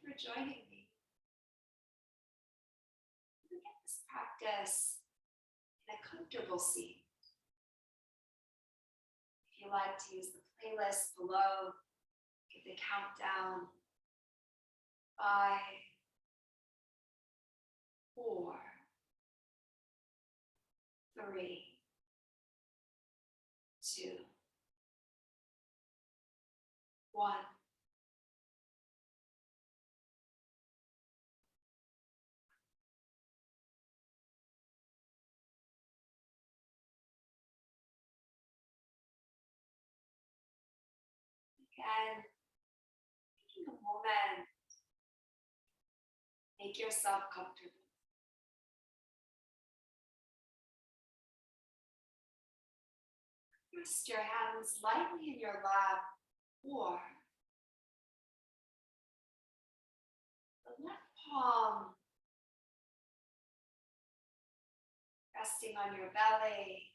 for joining me. We get this practice in a comfortable seat. If you like to use the playlist below, give the countdown. 5, 4, 3, 2, 1. Again, taking a moment, make yourself comfortable. Rest your hands lightly in your lap or the left palm resting on your belly,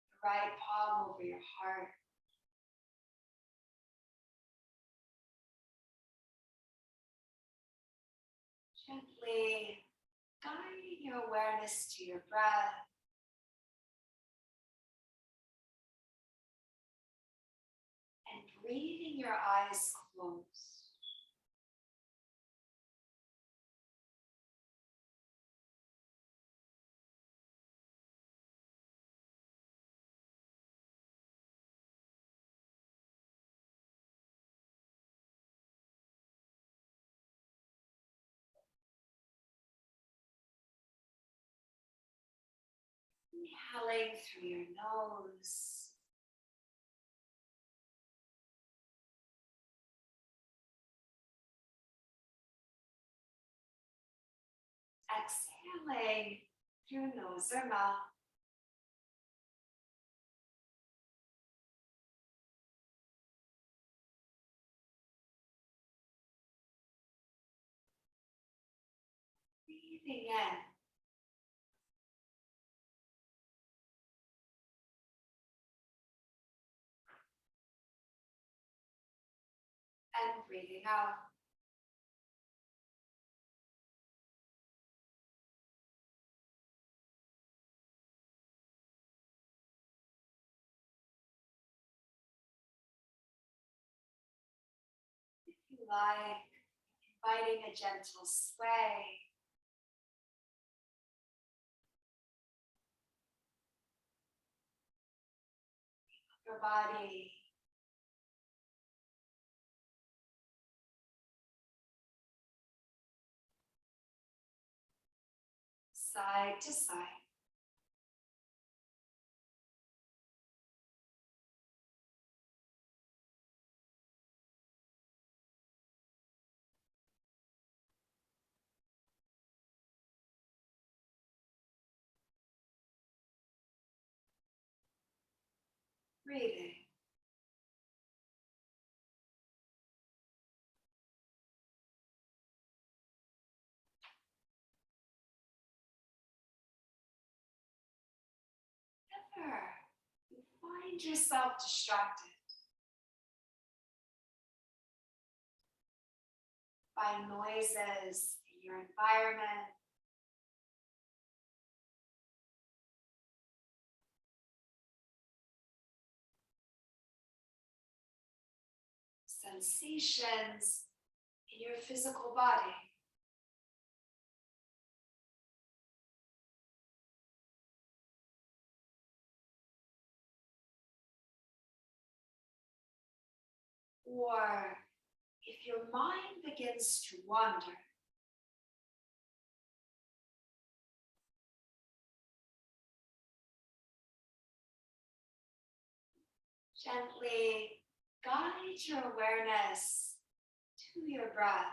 the right palm over your heart. Gently guiding your awareness to your breath. And breathing your eyes closed. Inhaling through your nose. Exhaling through nose or mouth. Breathing in. And breathing out. If you like, inviting a gentle sway. Your body. Side to side. Breathing. Whenever you find yourself distracted by noises in your environment, sensations in your physical body, or if your mind begins to wander, gently guide your awareness to your breath.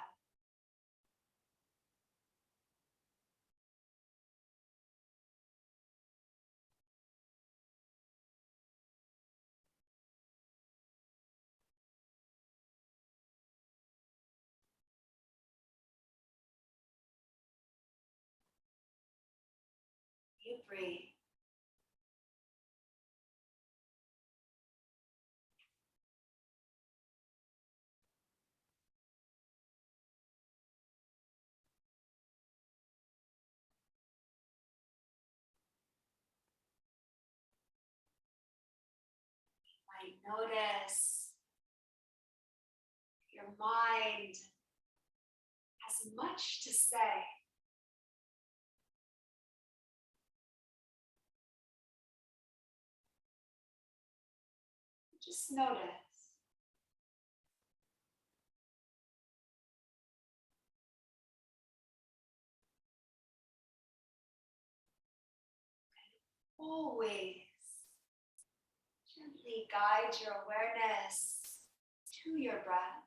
You breathe. body. Notice your mind has much to say. Just notice. Always gently guide your awareness to your breath.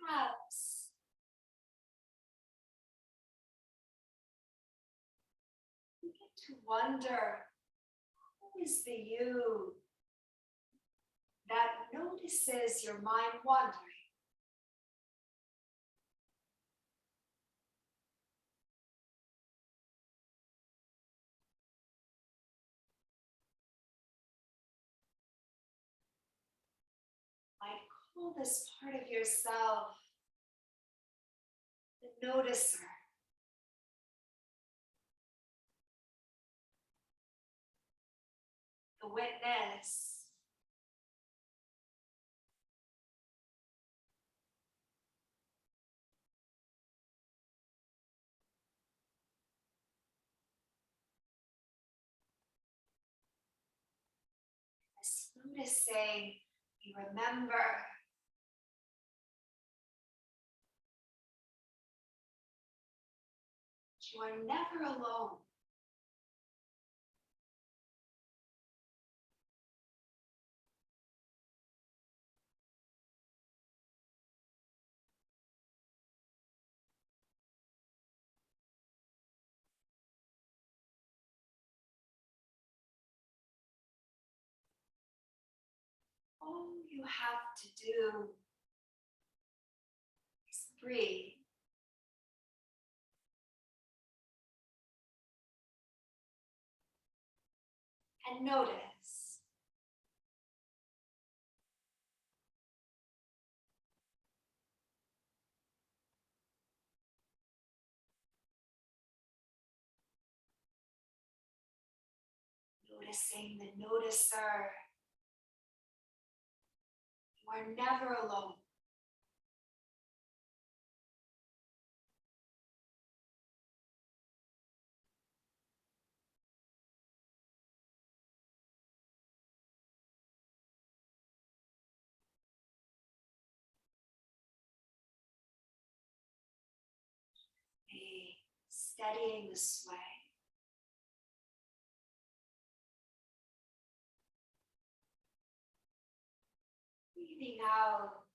Perhaps you get to wonder, who is the you that notices your mind wandering? Might call this part of yourself the noticer. The witness. This noticing, you remember you are never alone. All you have to do is breathe and notice. Noticing the noticer. You are never alone. Be steadying the sway. Breathing out,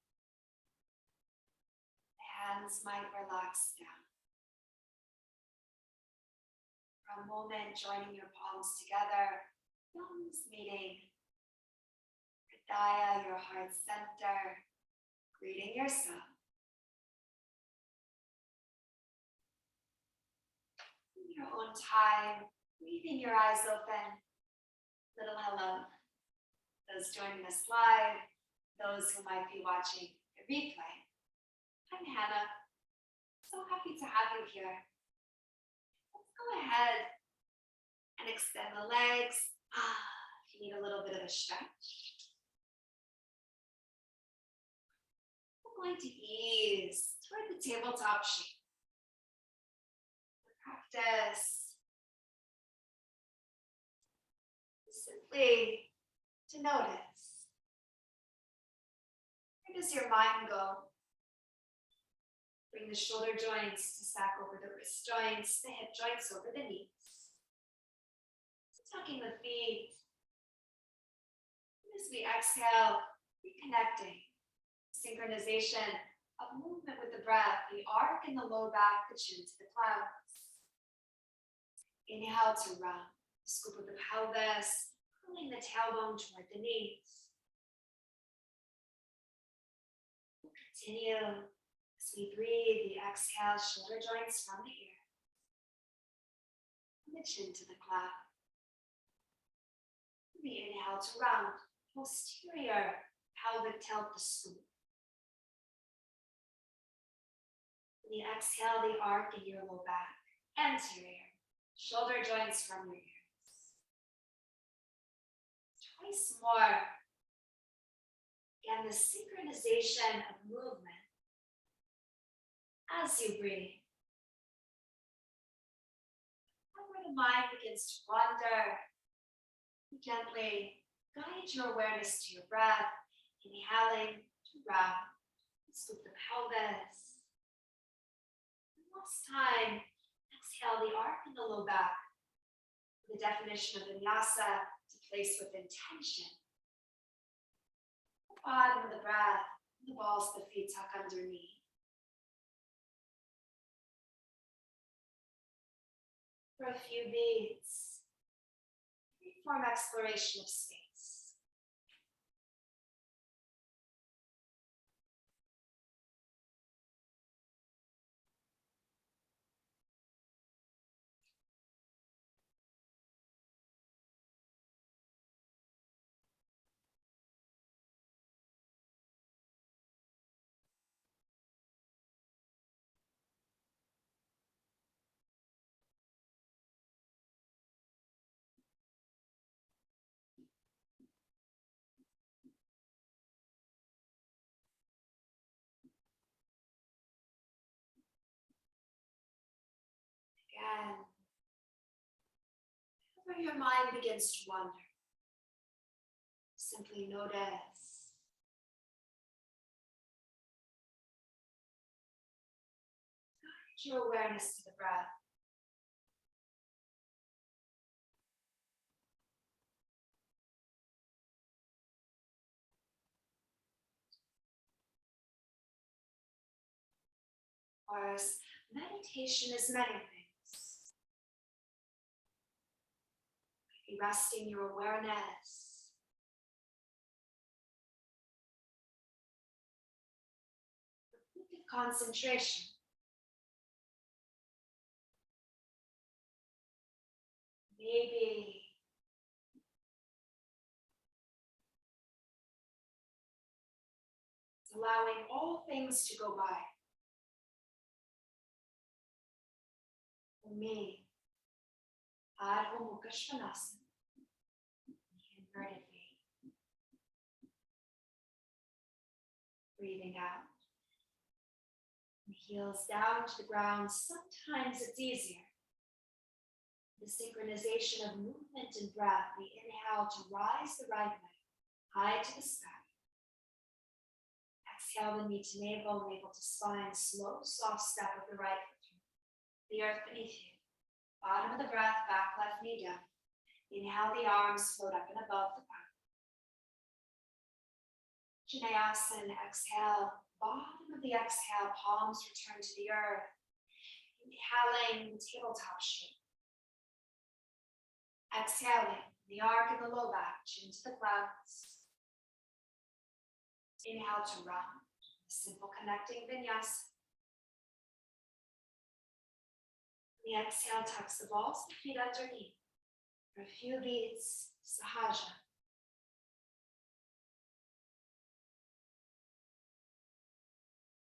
the hands might relax down. For a moment, joining your palms together, thumbs meeting. Hridaya, your heart center, greeting yourself. In your own time, leaving your eyes open. Little hello. Those joining us live, those who might be watching the replay. I'm Hannah. So happy to have you here. Let's go ahead and extend the legs. If you need a little bit of a stretch. We're going to ease toward the tabletop shape. The practice is simply to notice. Where does your mind go? Bring the shoulder joints to stack over the wrist joints, the hip joints over the knees. Tucking the feet. And as we exhale, reconnecting. Synchronization of movement with the breath, the arc in the low back, the chin to the clouds. Inhale to round, scoop of the pelvis, pulling the tailbone toward the knees. We'll continue as we breathe, the exhale, shoulder joints from the ear. the chin to the cloud. We inhale to round, posterior pelvic tilt the scoop. The exhale, the arc in your low back, anterior, shoulder joints from your ears. Twice more. Again, the synchronization of movement as you breathe. And where the mind begins to wander, gently guide your awareness to your breath, inhaling to round, scoop the pelvis. Last time, exhale the arc in the low back. The definition of vinyasa to place with intention. The bottom of the breath, the balls of the feet tuck underneath. For a few beats, freeform exploration of space. Again, whenever your mind begins to wander, simply notice. Guide your awareness to the breath. Of course, meditation is many things. Be resting your awareness. Repeated concentration. Maybe it's allowing all things to go by. For me, Adho Mukha Svanasana, the inverted V. Breathing out. The heels down to the ground. Sometimes it's easier. The synchronization of movement and breath. We inhale to rise the right leg high to the sky. Exhale the knee to navel, navel to spine. Slow, soft step of the right foot through the earth beneath you. Bottom of the breath, back left knee down. Inhale, the arms float up and above the ground. Vinyasa, exhale. Bottom of the exhale, palms return to the earth. Inhaling, the tabletop shape. Exhaling, the arc in the low back, chin to the clouds. Inhale to round, simple connecting vinyasa. The exhale tucks the balls of the feet underneath. For a few beats, sahaja.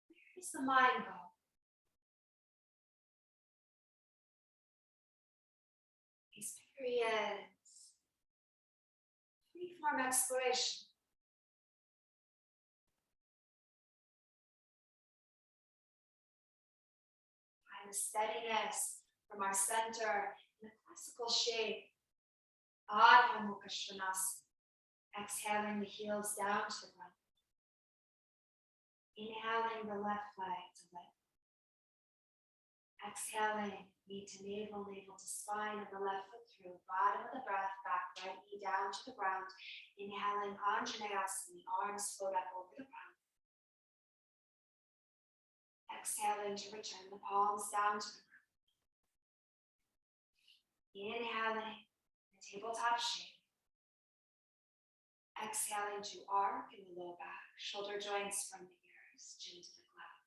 Where does the mind go? These periods, freeform exploration. Find the steadiness from our center in the classical shape. Adho Mukha Svanasana. Exhaling the heels down to the ground. Inhaling the left leg to lift. Exhaling, knee to navel, navel to spine, and the left foot through. Bottom of the breath, back right knee down to the ground. Inhaling Anjaneyasana, the arms float up over the ground. Exhaling to return the palms down to the ground. Inhaling, the tabletop shape. Exhaling to arc in the low back, shoulder joints from the ears, chin to the cloud.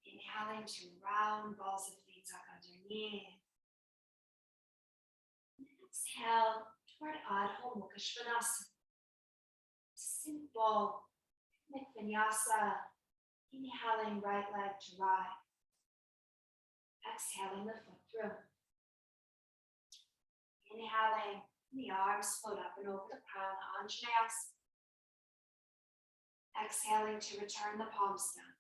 Inhaling to round balls of feet tuck underneath. And exhale toward Adho Mukha Svanasana. Simple Vinyasa. Inhaling right leg to right. Exhaling the foot through. Inhaling, the arms float up and over the crown, Anjaneyasana. Exhaling to return the palms down.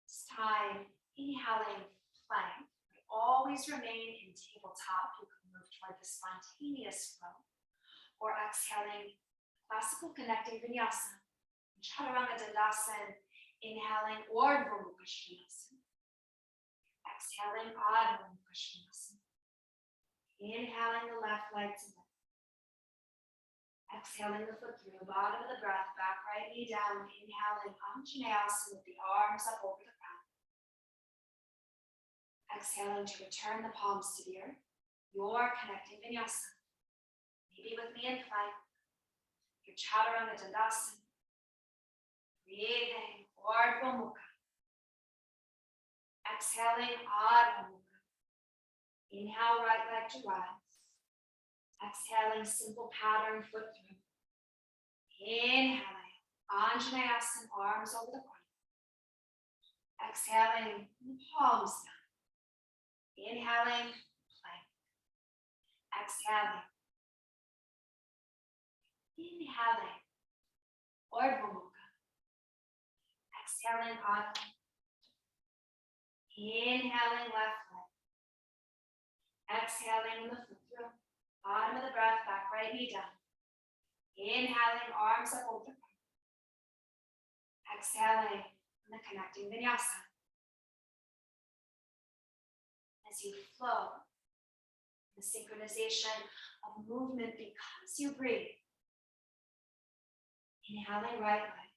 This time, inhaling plank. Always remain in tabletop. You can move toward the spontaneous flow. Or exhaling, classical connecting vinyasa. Chaturanga Dandasana. Inhaling, Urdhva Mukha Svanasana. Exhaling, Adho Mukha Svanasana. Inhaling the left leg to lift. Exhaling the foot through, bottom of the breath, back right knee down. Inhaling, Anjaneyasana with the arms up over the crown. Exhaling to return the palms to the earth. Your connecting vinyasa. Maybe with me in plank. Your Chaturanga Dandasana. Breathing, Urdhva Mukha. Exhaling, Adho Mukha. Inhale, right leg to rise. Exhaling, simple pattern, foot through. Inhaling, Anjaneyasana, arms over the crown. Exhaling, palms down. Inhaling, plank. Exhaling. Inhaling, Urdhva Mukha. Exhaling, Adho. Inhaling, left leg. Exhaling, the foot through. Bottom of the breath, back right knee down. Inhaling, arms up over the crown. Exhaling, the connecting vinyasa. As you flow, the synchronization of movement because you breathe. Inhaling, right leg.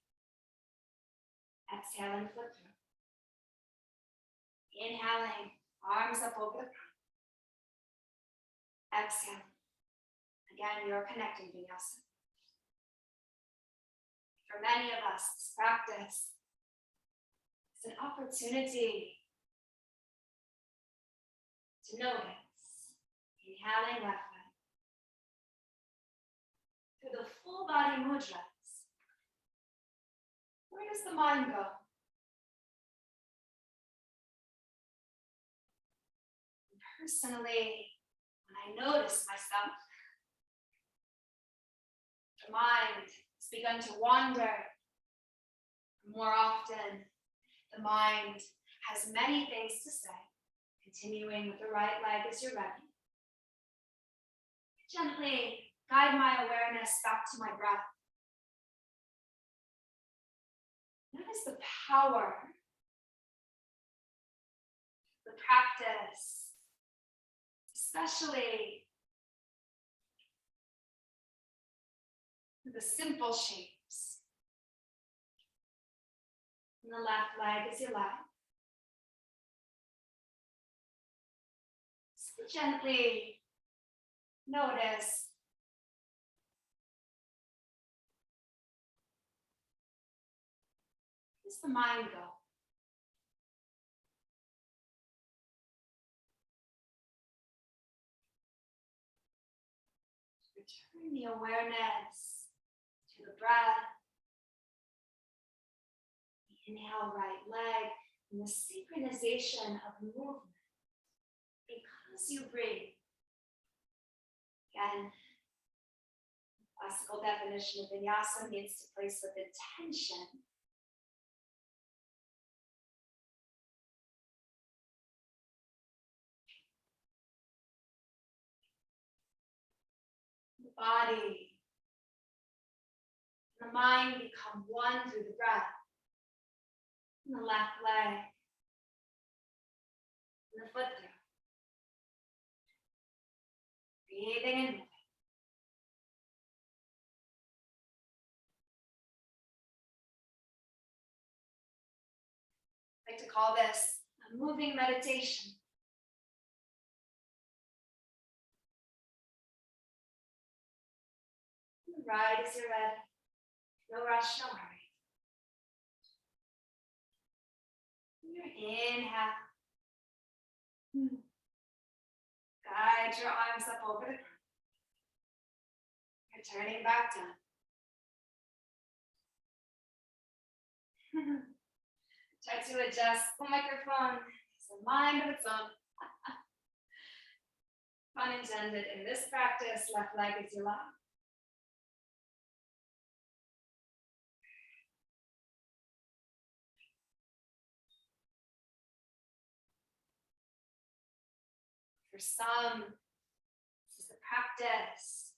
Exhaling, foot through. Inhaling, arms up over the crown. Exhaling. Again, you're connecting vinyasa. For many of us, this practice is an opportunity to notice. Inhaling left leg. Through the full body mudras. Where does the mind go? And personally, when I notice myself, the mind has begun to wander. More often, the mind has many things to say. Continuing with the right leg as you're ready. Gently guide my awareness back to my breath. Notice the power, the practice, especially the simple shapes. And the left leg as you lie. So gently notice where does the mind go? Return the awareness to the breath. Inhale, right leg, and the synchronization of movement because you breathe. Again, classical definition of vinyasa means to place with intention. The body and the mind become one through the breath. And the left leg, and the foot through. Breathing and moving. I like to call this a moving meditation. Right as you're ready. No rush, no hurry. Your inhale. Guide your arms up over the ground. Returning back down. Try to adjust the microphone. It's a mind of its own. Pun intended. In this practice, left leg is your left. For some, this is the practice,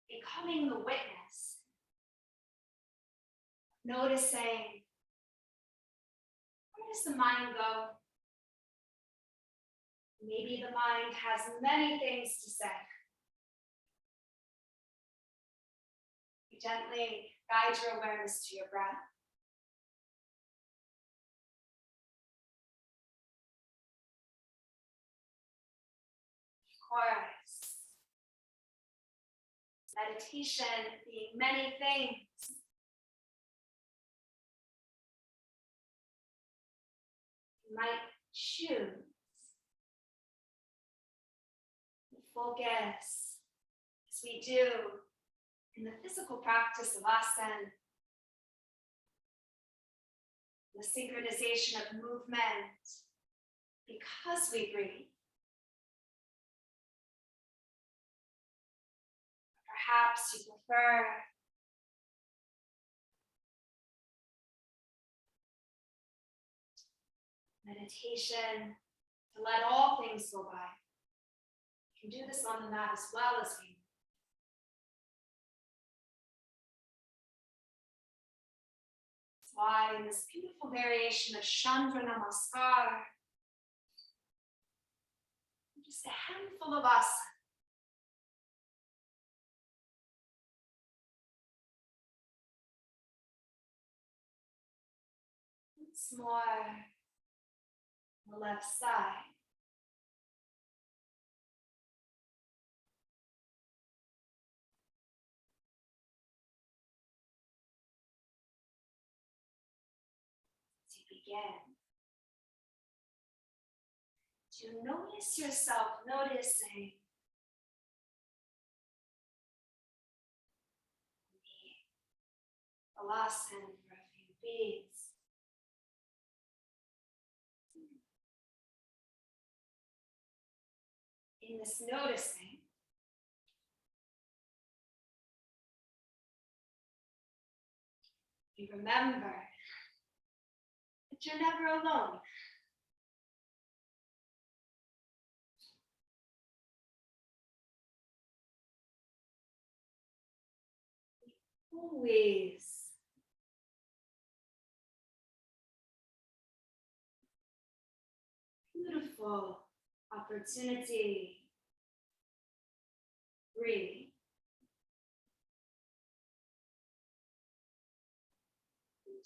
becoming the witness, noticing, where does the mind go? Maybe the mind has many things to say. You gently guide your awareness to your breath. Of course, meditation being many things. You might choose to focus, as we do in the physical practice of asana, the synchronization of movement, because we breathe. Perhaps you prefer meditation to let all things go by. You can do this on the mat as well as we. That's why in this beautiful variation of Chandra Namaskar, just a handful of asana. Once more, on the left side. To begin, to notice yourself noticing the asana for a few beats. In this noticing, you remember that you're never alone. Always beautiful opportunity. Breathe.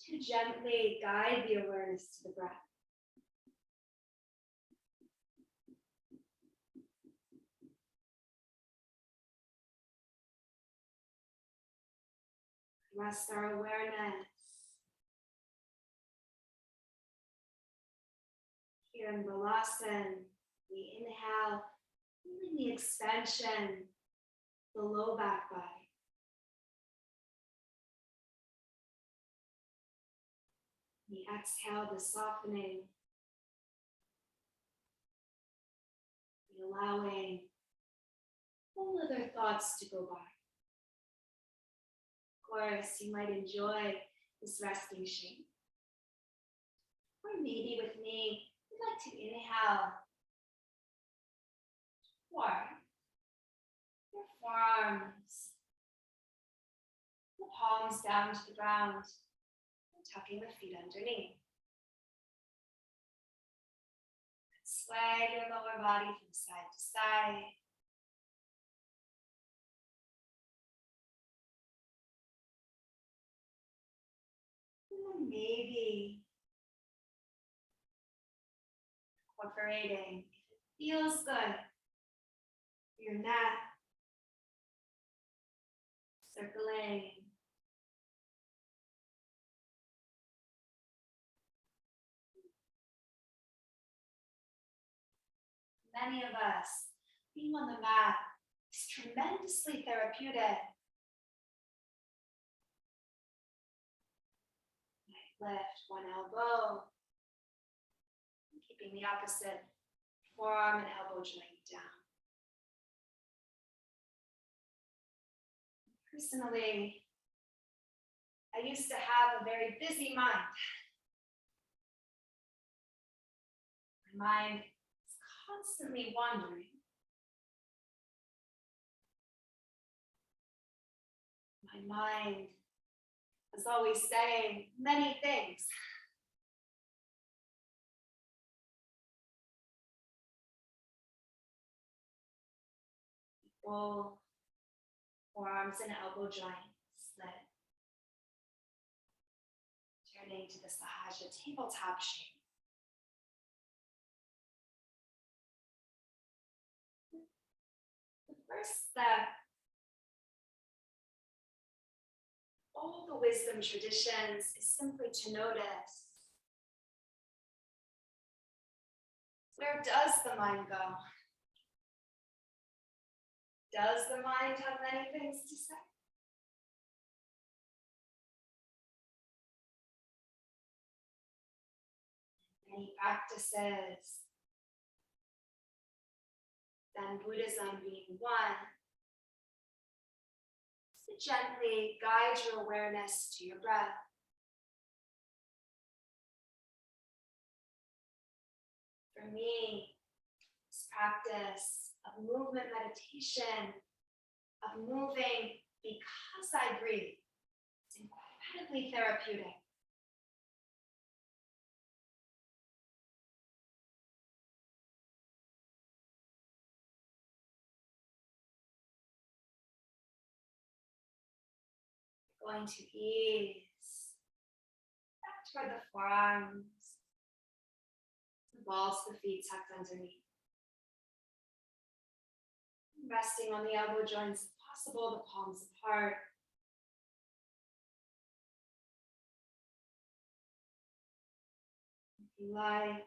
To gently guide the awareness to the breath. Rest our awareness here in Vinyasa. We inhale, feeling the expansion, the low back body. We exhale the softening, the allowing all other thoughts to go by. Of course, you might enjoy this resting shape. Or maybe with me, you'd like to inhale toward your forearms, the palms down to the ground, and tucking the feet underneath. Sway your lower body from side to side. And maybe incorporating, if it feels good, your neck, circling. many of us, being on the mat is tremendously therapeutic. Lift one elbow, keeping the opposite forearm and elbow joint down. Personally, I used to have a very busy mind. My mind is constantly wandering. My mind is always saying many things. Full forearms and elbow joints split. Turning to the Sahaja tabletop shape. The first step, all the wisdom traditions, is simply to notice, where does the mind go? Does the mind have many things to say? Many practices, Zen Buddhism being one, is to gently guide your awareness to your breath. For me, this practice of movement meditation, of moving because I breathe, is incredibly therapeutic. Going to ease back toward the forearms, the balls of the feet tucked underneath. Resting on the elbow joints if possible, the palms apart. If you like,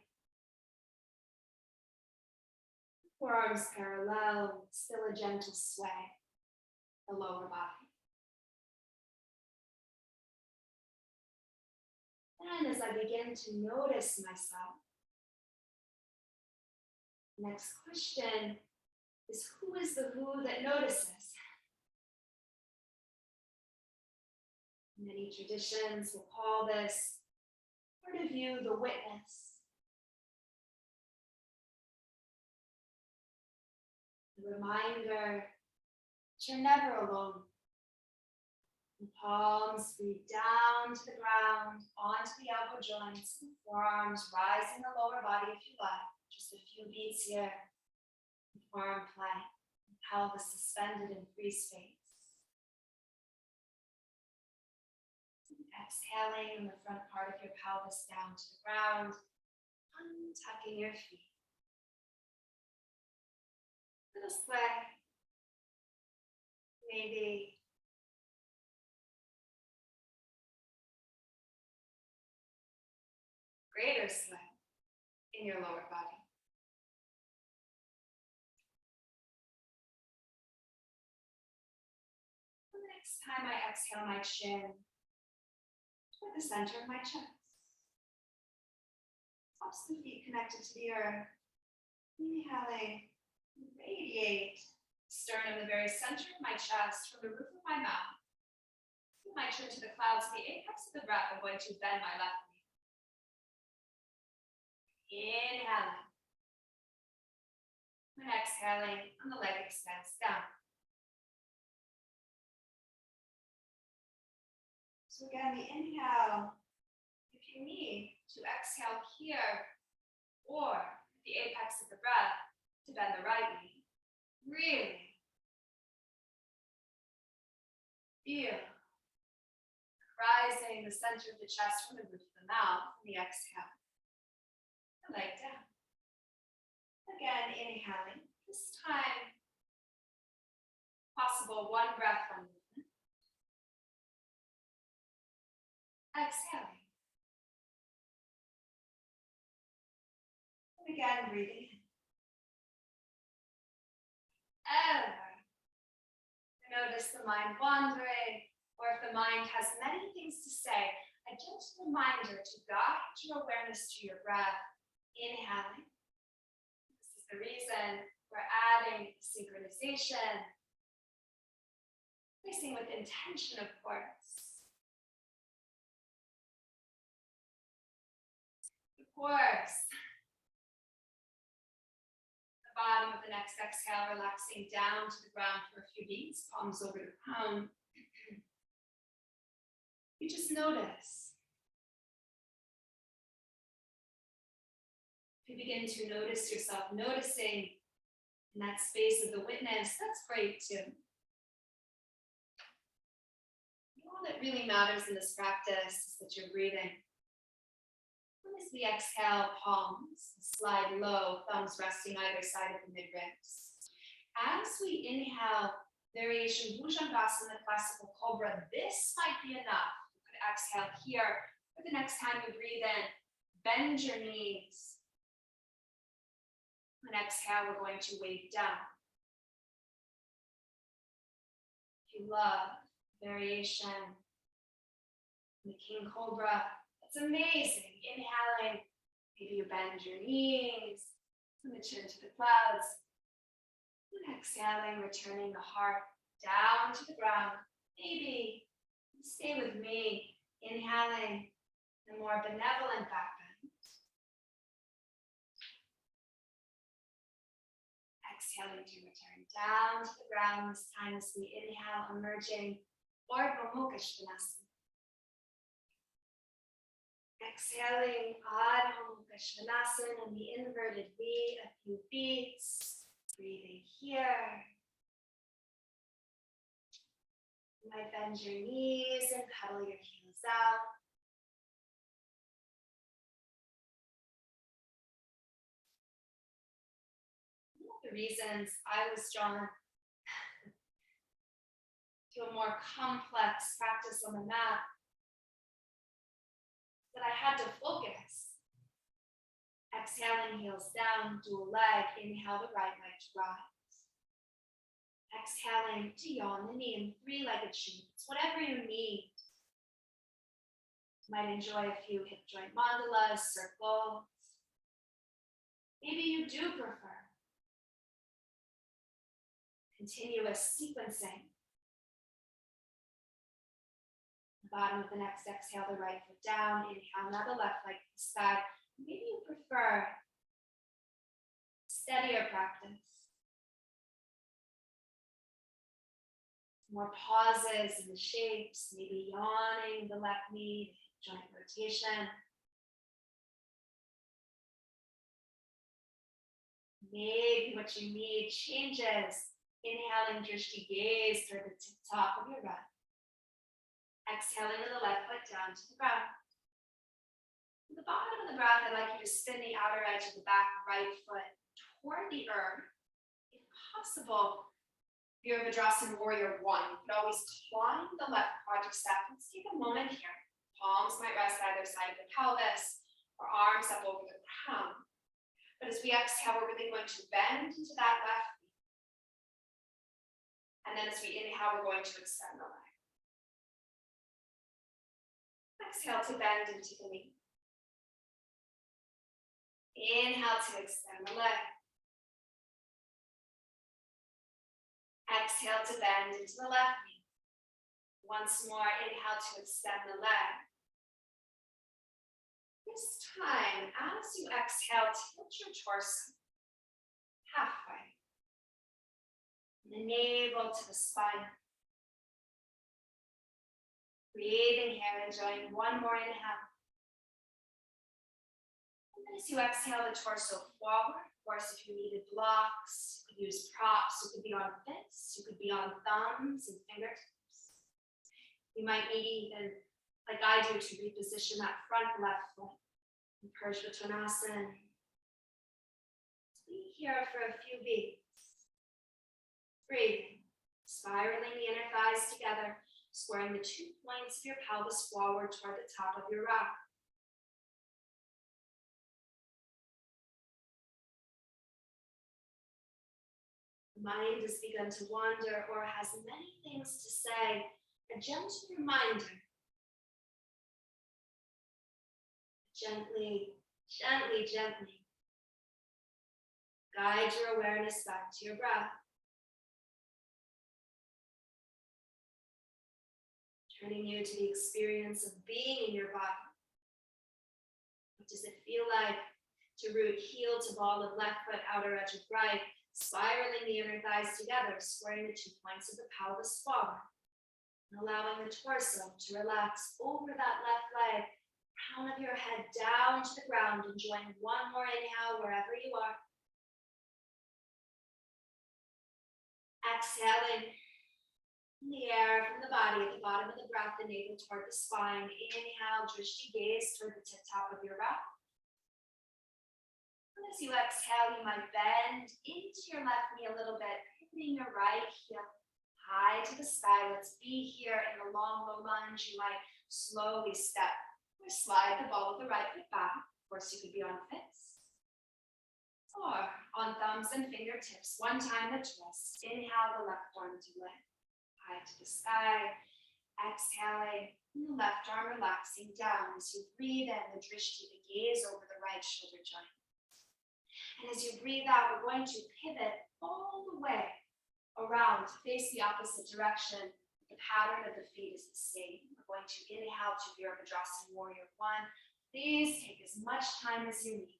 forearms parallel, still a gentle sway, the lower body. And as I begin to notice myself, the next question is, who is the who that notices? Many traditions will call this part of you the witness. The reminder that you're never alone. The palms reach down to the ground, onto the elbow joints, and forearms rising the lower body if you like. Just a few beats here. Forearm plank, pelvis suspended in free space. Exhaling the front part of your pelvis down to the ground, untucking your feet. Little sway. Maybe greater sway in your lower body. The next time I exhale my chin toward the center of my chest. Tops of the feet connected to the earth. Inhaling, radiate sternum, the very center of my chest, from the roof of my mouth. I might turn to the clouds, the apex of the breath. I'm going to bend my left knee. Inhaling. And exhaling, and the leg extends down. So again, the inhale, if you need to exhale here, or the apex of the breath to bend the right knee, really feel rising the center of the chest from the roof of the mouth, and the exhale. The leg down. Again, inhaling. This time, possible one breath, one movement. Exhaling. And again, breathing in. notice the mind wandering, or if the mind has many things to say, a gentle reminder to guide your awareness to your breath. Inhaling. This is the reason we're adding synchronization, placing with intention, of course. Of course. The bottom of the next exhale, relaxing down to the ground for a few beats, palms over the crown. You just notice. If you begin to notice yourself noticing in that space of the witness, that's great too. All that really matters in this practice is that you're breathing. As we exhale, palms slide low, thumbs resting either side of the mid-ribs. As we inhale, variation Bhujangasana, classical cobra, this might be enough. You could exhale here, but the next time you breathe in, bend your knees. And exhale, we're going to wave down. If you love variation, the king cobra, it's amazing. Inhaling, maybe you bend your knees, from the chin to the clouds. And exhaling, returning the heart down to the ground. Maybe stay with me, inhaling the more benevolent back bend. Exhaling to return down to the ground. This time as we inhale, emerging Ardha Mukha Svanasana. Exhaling Ardha Mukha Svanasana in the inverted V, a few beats. Breathing here. You might bend your knees and pedal your heels out. One of the reasons I was drawn to a more complex practice on the mat that I had to focus. Exhaling, heels down, dual leg. Inhale the right leg to rise. Exhaling to yawn the knee in three-legged shapes, whatever you need. You might enjoy a few hip joint mandalas, circles. Maybe you do prefer continuous sequencing. Bottom of the next exhale, the right foot down. Inhale, now the left leg to the side. Maybe you prefer steadier practice. More pauses in the shapes, maybe yawning the left knee, joint rotation. Maybe what you need changes. Inhaling, drishti gaze toward the top of your breath. Exhaling with the left foot down to the ground. At the bottom of the breath, I'd like you to spin the outer edge of the back right foot toward the earth. If possible, Virabhadrasana Warrior 1. You could always climb the left quadricep. Let's take a moment here. Palms might rest either side of the pelvis, or arms up over the crown. But as we exhale, we're really going to bend into that left knee. And then as we inhale, we're going to extend the leg. Exhale to bend into the knee. Inhale to extend the leg. Exhale to bend into the left knee. Once more, inhale to extend the leg. This time, as you exhale, tilt your torso halfway. The navel to the spine. Breathing here, enjoying one more inhale. And then as you exhale, the torso forward. Of course, if you needed blocks, you could use props. You could be on fists, you could be on thumbs and fingertips. You might need even, like I do, to reposition that front left foot in Parshvattanasana. Be here for a few beats. Breathing, spiraling the inner thighs together, squaring the 2 points of your pelvis forward toward the top of your rock. The mind has begun to wander or has many things to say. A gentle reminder. Gently, gently, gently guide your awareness back to your breath. Turning you to the experience of being in your body. What does it feel like to root heel to ball of left foot, outer edge of right, spiraling the inner thighs together, squaring the 2 points of the pelvis forward, and allowing the torso to relax over that left leg, crown of your head down to the ground, enjoying one more inhale wherever you are. Exhaling in the air from the body at the bottom of the breath, the navel toward the spine. Inhale, drishti gaze toward the tip top of your breath. And as you exhale, you might bend into your left knee a little bit, pivoting your right heel high to the sky. Let's be here in the long, low lunge. You might slowly step or slide the ball of the right foot back. Of course, you could be on fists or on thumbs and fingertips. One time the twist. Inhale the left arm to lift, high to the sky. Exhaling, and the left arm relaxing down as you breathe in the drishti, the gaze over the right shoulder joint. And as you breathe out, we're going to pivot all the way around to face the opposite direction. The pattern of the feet is the same. We're going to inhale to Virabhadrasana Warrior 1. Please take as much time as you need.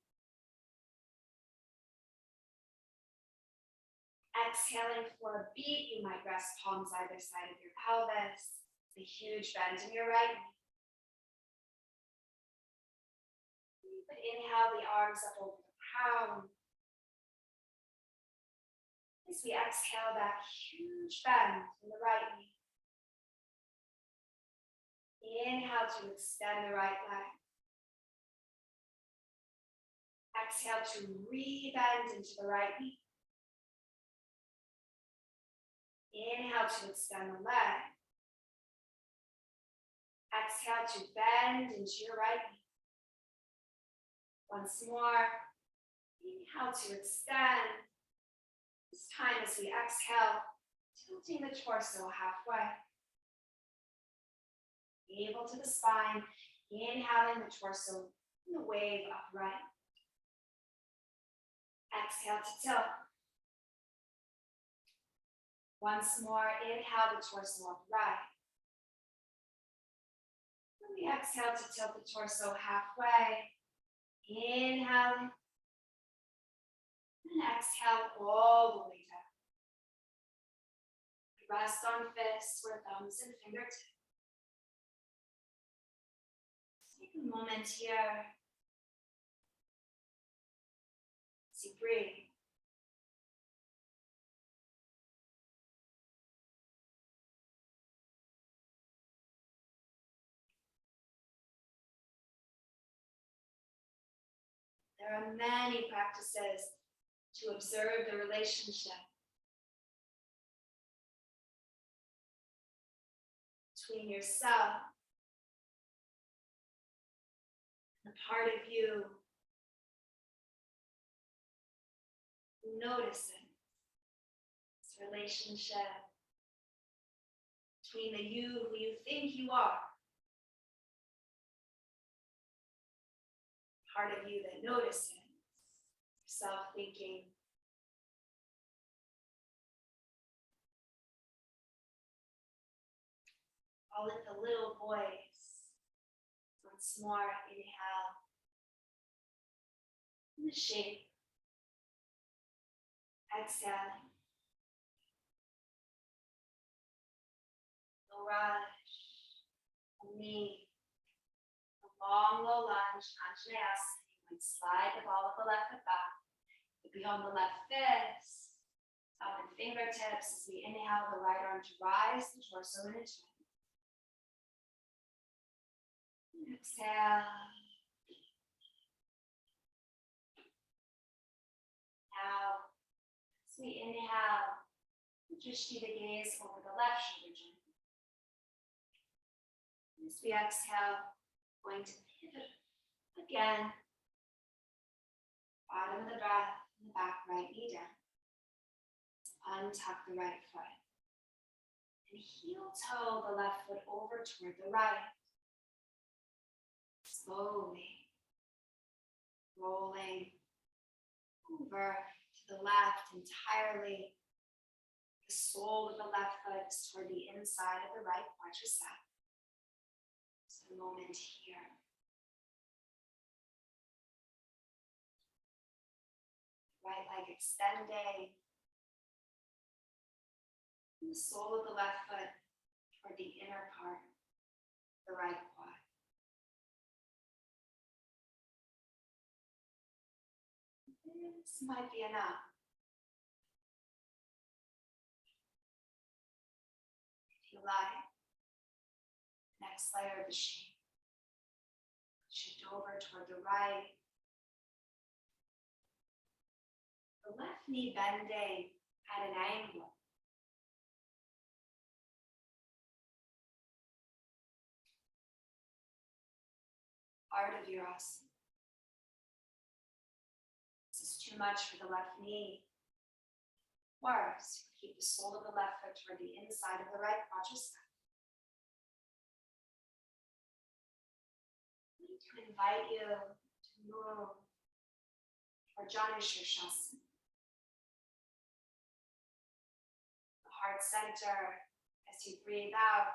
Exhaling for a beat, you might rest palms either side of your pelvis. A huge bend in your right knee. But inhale the arms up over the crown. As we exhale that huge bend in the right knee. Inhale to extend the right leg. Exhale to re-bend into the right knee. Inhale to extend the leg. Exhale to bend into your right knee. Once more. Inhale to extend. This time as we exhale, tilting the torso halfway. Navel to the spine. Inhaling the torso in the wave upright. Exhale to tilt. Once more, inhale the torso upright. And we exhale to tilt the torso halfway. Inhaling. And exhale all the way down. Rest on fists or thumbs and fingertips. Take a moment here. As you breathe. There are many practices to observe the relationship between yourself and the part of you who notices this relationship between the you who you think you are, part of you that notices yourself thinking, call it the little voice. Once more, inhale. In the shape. Exhaling. No rush. A knee. A long, low lunge. Anjaneyasana. You might slide the ball of the left foot back. Be on the left fist. Up in fingertips as we inhale the right arm to rise, the torso in a twist. Exhale. Now, as we inhale, drishti the gaze over the left shoulder joint. As we exhale, going to pivot again. Bottom of the breath, and the back right knee down. untuck the right foot. And heel toe the left foot over toward the right. Slowly rolling over to the left entirely. The sole of the left foot is toward the inside of the right quadricep. Just a moment here. Right leg extending. And the sole of the left foot toward the inner part of the right quad. This might be enough. If you like, next layer of the shape. Shift over toward the right. The left knee bending at an angle. Art of Vinyasa. This is too much for the left knee. Worse, keep the sole of the left foot toward the inside of the right quadricep. I'm going to invite you to move toward Vinyasa. The heart center as you breathe out.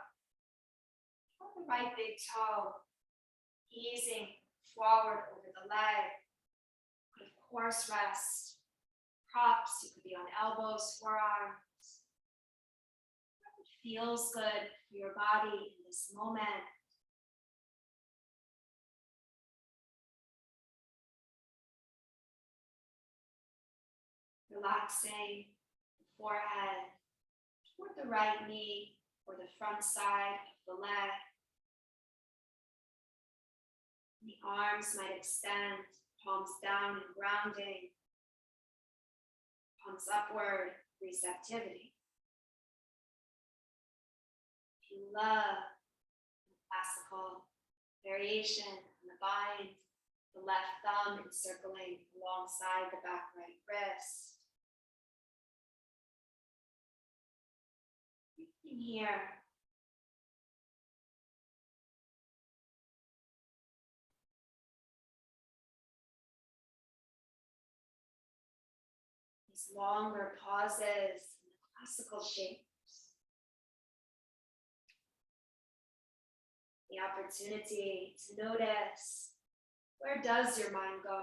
Toward the right big toe, easing forward over the leg. Could of course rest. Props, you could be on elbows, forearms. Whatever feels good for your body in this moment. Relaxing the forehead toward the right knee or the front side of the leg. The arms might extend, palms down and grounding. Palms upward, receptivity. If you love the classical variation on the bind, the left thumb encircling alongside the back right wrist. Breathing here. These longer pauses in the classical shapes. The opportunity to notice, where does your mind go?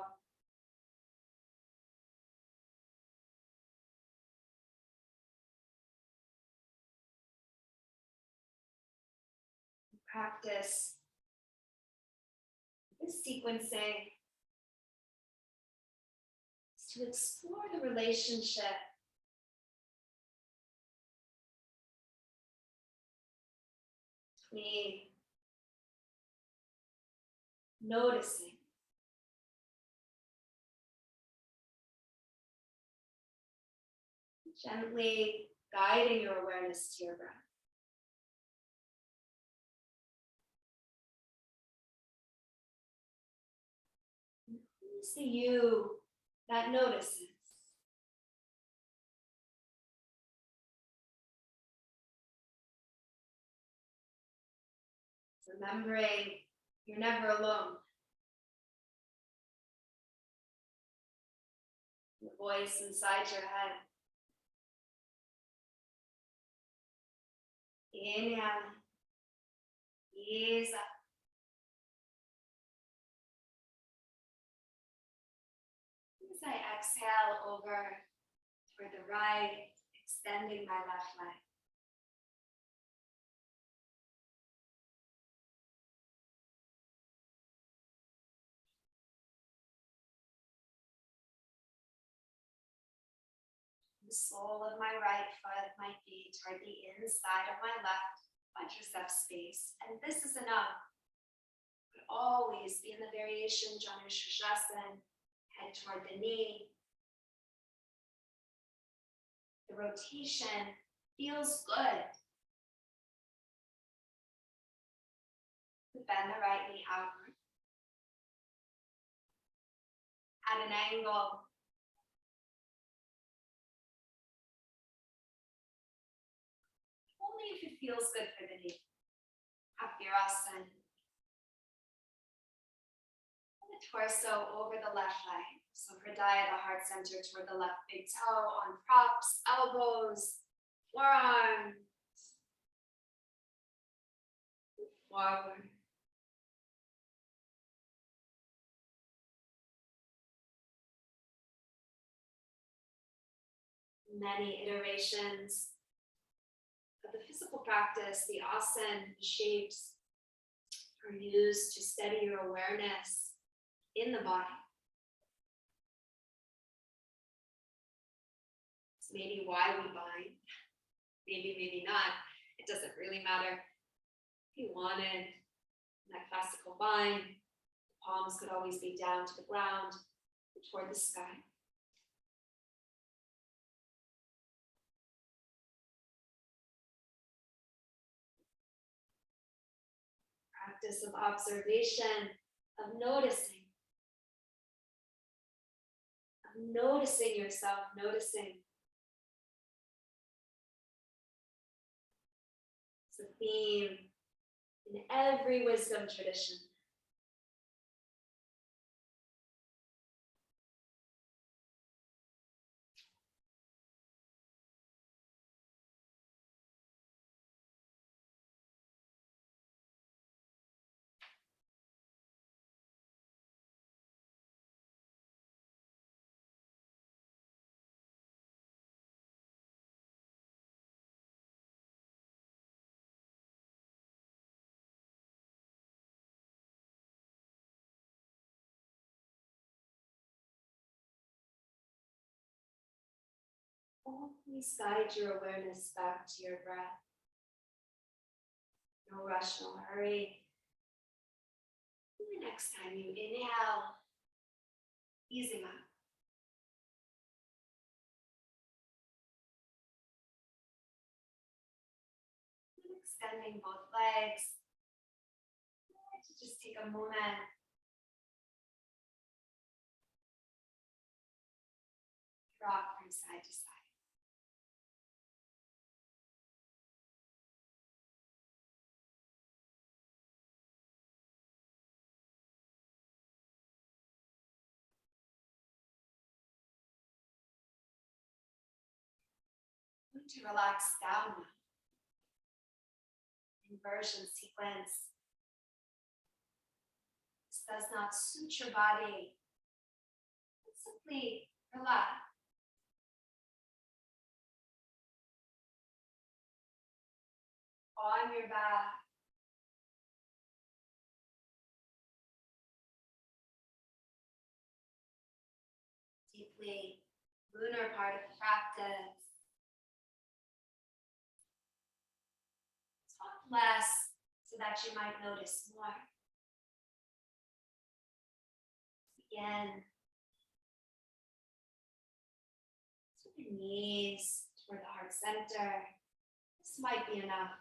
Practice this sequencing is to explore the relationship between noticing gently guiding your awareness to your breath. And who's the you that notices? Remembering you're never alone. The voice inside your head. Inhale, ease up. As I exhale over toward the right, extending my left leg. The sole of my right foot might be toward the inside of my left quadricep space, and this is enough. Could always be in the variation Vinyasa, head toward the knee. The rotation feels good. Bend the right knee outward at an angle. only if it feels good for the knee. Apirasana. The torso over the left leg. So Hridaya, the heart center toward the left big toe, on props, elbows, forearms. Forward. Many iterations of the physical practice, the asana, the shapes are used to steady your awareness in the body. It's maybe why we bind, maybe not. It doesn't really matter. If you wanted that classical bind, the palms could always be down to the ground, toward the sky. Practice of observation, of noticing yourself, noticing. It's a theme in every wisdom tradition. Always guide your awareness back to your breath. No rush, no hurry. The next time you inhale, easing up. And extending both legs. Just take a moment. Rock from side to side. To relax down. Inversion sequence. This does not suit your body. Simply relax. On your back. Deeply lunar part of the practice. Talk less so that you might notice more. Again. To the knees, toward the heart center. This might be enough.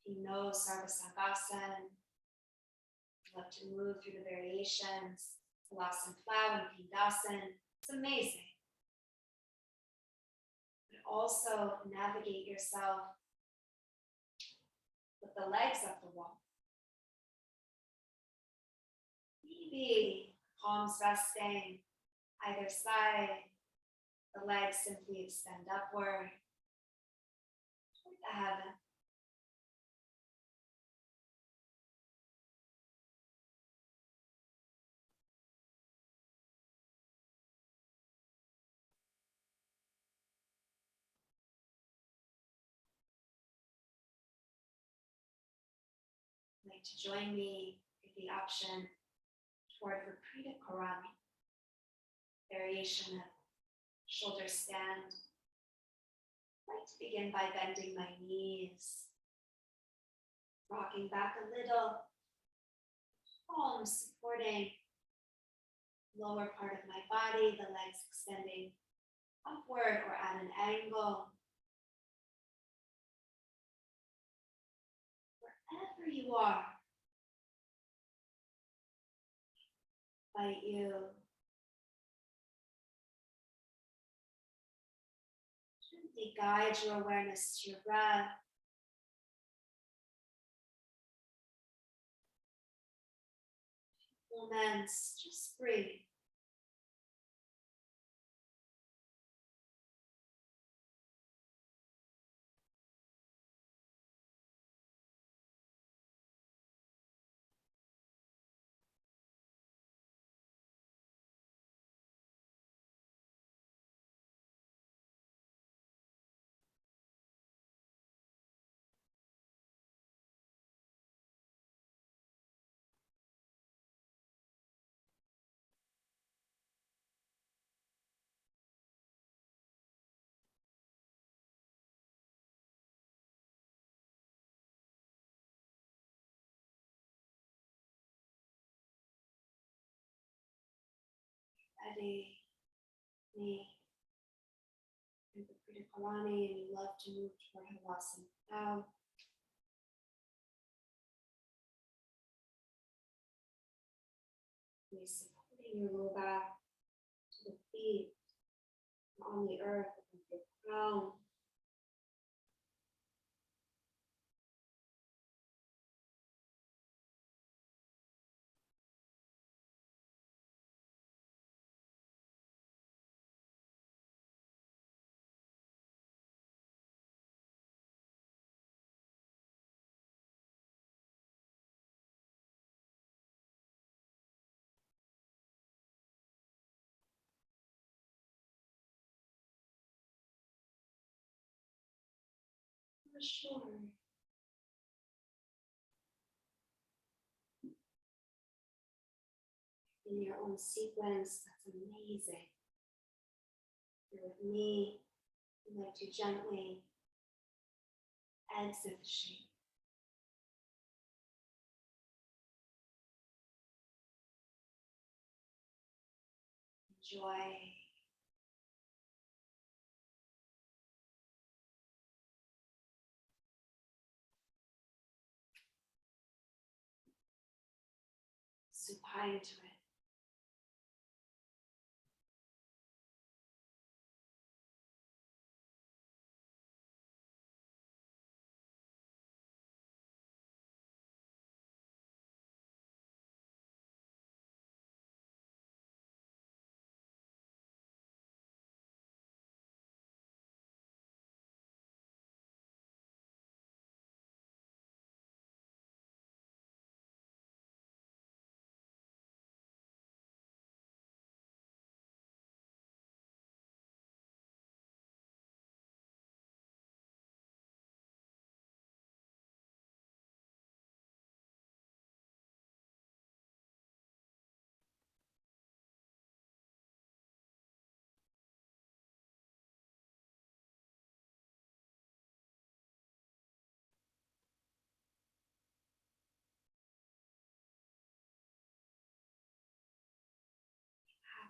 If you know Sarvasangasana, you love to move through the variations, Halasana Plow and Pindasana. It's amazing. But also navigate yourself with the legs up the wall. Maybe palms resting either side, the legs simply extend upward toward the heaven. Like to join me with the option toward Vikrita Karani, variation of shoulder stand. I'd like to begin by bending my knees, rocking back a little, palms supporting lower part of my body, the legs extending upward or at an angle. Wherever you are, I invite you to Gently guide your awareness to your breath. Moments, just breathe. Ready, me, and the Kriyakarani, and you love to move toward Havasana now. Releasing, putting your low back to the feet, on the earth, with your crown. For sure. In your own sequence, that's amazing. You're with me. I'd like to gently exit the shape. Enjoy. Supine to it.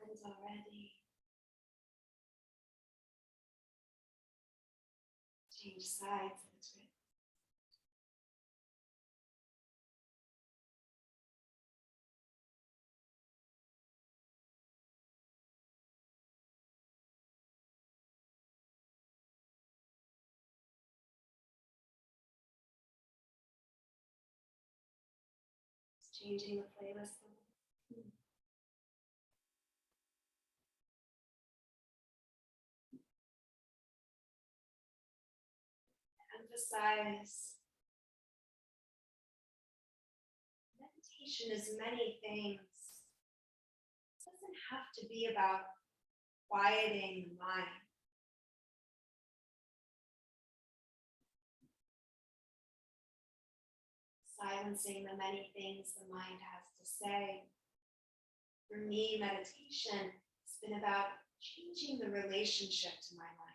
Happens already. Change sides of its wrist. It's changing the playlist. Emphasize meditation is many things. It doesn't have to be about quieting the mind. Silencing the many things the mind has to say. For me, meditation has been about changing the relationship to my mind.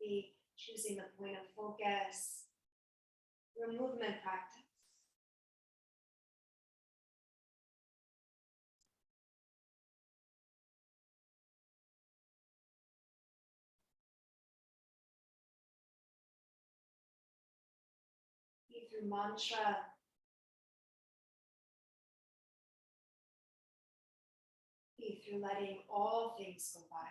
Be choosing the point of focus, your movement practice. Be through mantra, through letting all things go by.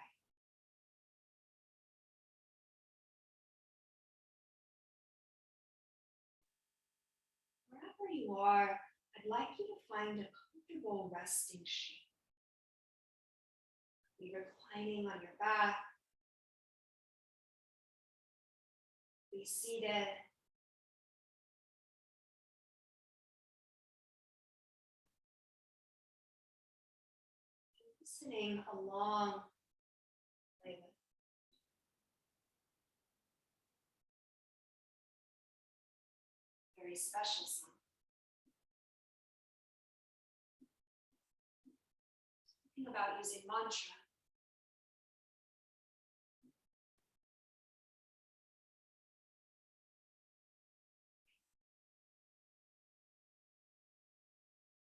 Wherever you are, I'd like you to find a comfortable resting shape. Be reclining on your back, be seated, listening along with a very special song. Think about using mantra.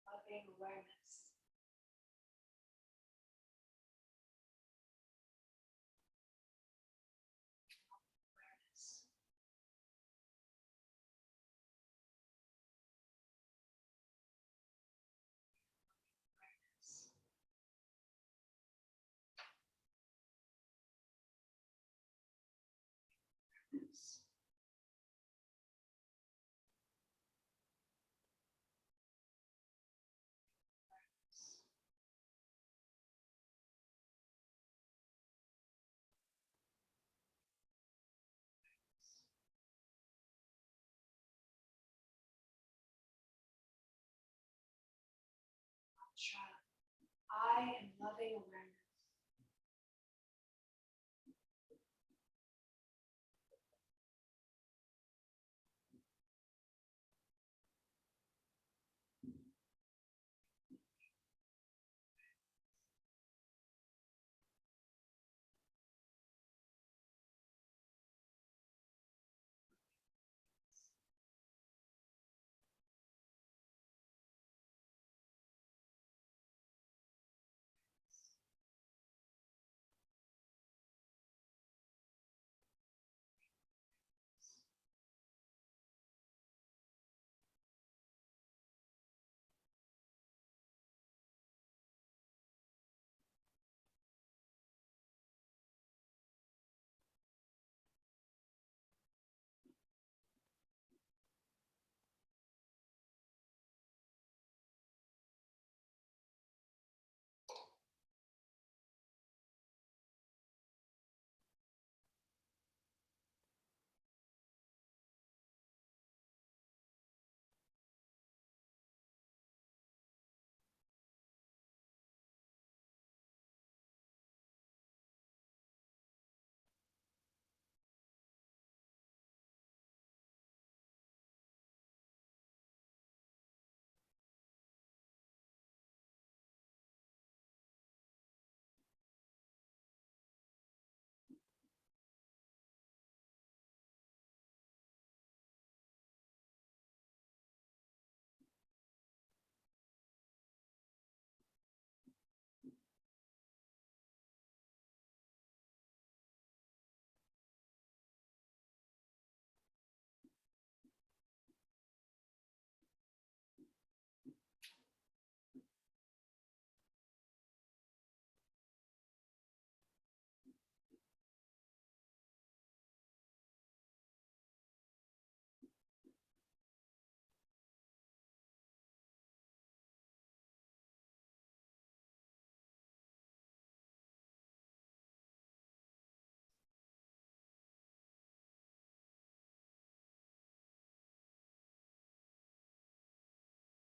Loving awareness. Awareness. Awareness. Awareness. Mantra. I am loving awareness.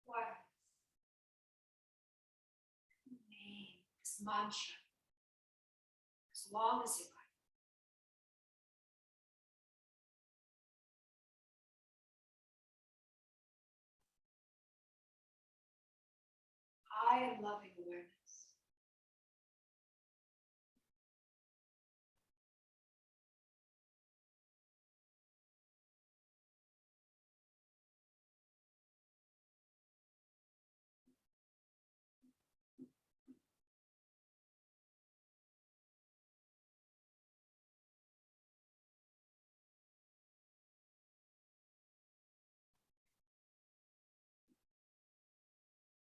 Awareness. Name this mantra as long as you like. I am loving awareness.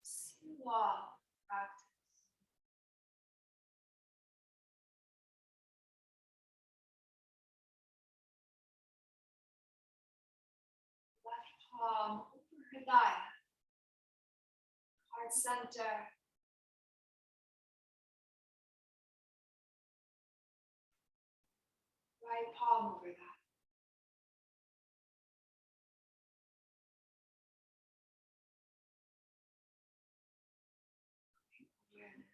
Siwa practice. palm over Hridaya, heart center. Right palm over that. Awareness.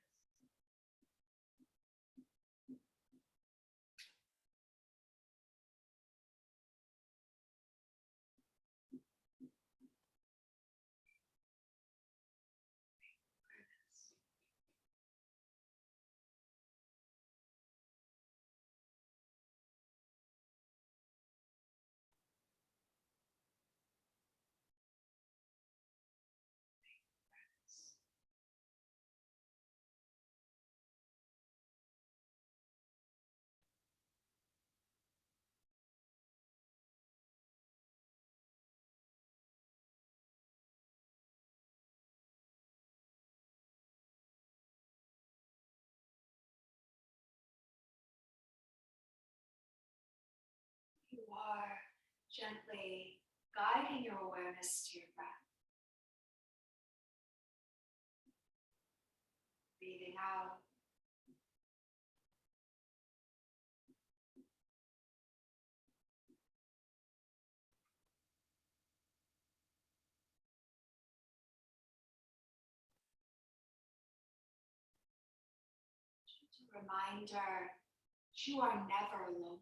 You are gently guiding your awareness to your breath. Breathing out. Just a reminder, you are never alone.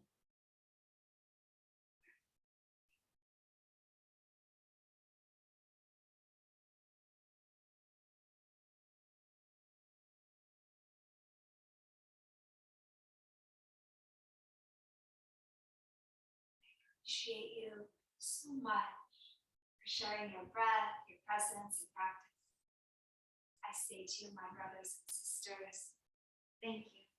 Appreciate you so much for sharing your breath, your presence, and practice. I say to you, my brothers and sisters, thank you.